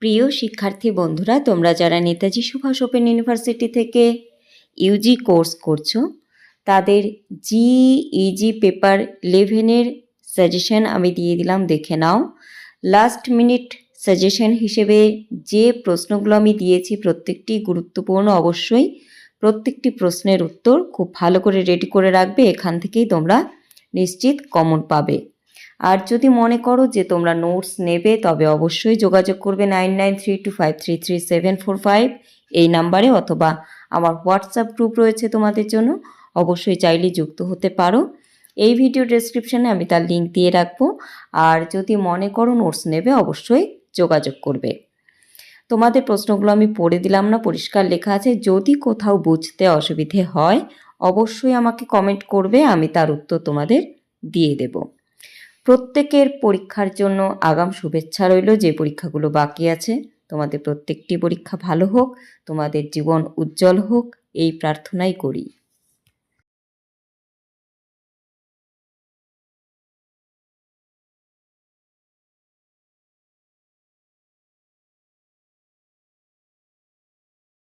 প্রিয় শিক্ষার্থী বন্ধুরা, তোমরা যারা নেতাজি সুভাষ ওপেন ইউনিভার্সিটি থেকে ইউজি কোর্স করছো তাদের জিইজি পেপার 11-এর সাজেশন আমি দিয়ে দিলাম, দেখে নাও। লাস্ট মিনিট সাজেশন হিসেবে যে প্রশ্নগুলো আমি দিয়েছি প্রত্যেকটি গুরুত্বপূর্ণ। অবশ্যই প্রত্যেকটি প্রশ্নের উত্তর খুব ভালো করে রেডি করে রাখবে, এখান থেকেই তোমরা নিশ্চিত কমন পাবে। আর যদি মনে করো যে তোমরা নোটস নেবে তবে অবশ্যই যোগাযোগ করবে 9932533745 এই নাম্বারে, অথবা আমার হোয়াটসঅ্যাপ গ্রুপ রয়েছে তোমাদের জন্য, অবশ্যই চাইলে যুক্ত হতে পারো। এই ভিডিও ডেসক্রিপশানে আমি তার লিঙ্ক দিয়ে রাখবো। আর যদি মনে করো নোটস নেবে অবশ্যই যোগাযোগ করবে। তোমাদের প্রশ্নগুলো আমি পড়ে দিলাম না, পরিষ্কার লেখা আছে। যদি কোথাও বুঝতে অসুবিধে হয় অবশ্যই আমাকে কমেন্ট করবে, আমি তার উত্তর তোমাদের দিয়ে দেব। প্রত্যেকের পরীক্ষার জন্য আগাম শুভেচ্ছা রইল। যে পরীক্ষাগুলো বাকি আছে তোমাদের প্রত্যেকটি পরীক্ষা ভালো হোক, তোমাদের জীবন উজ্জ্বল হোক, এই প্রার্থনাই করি।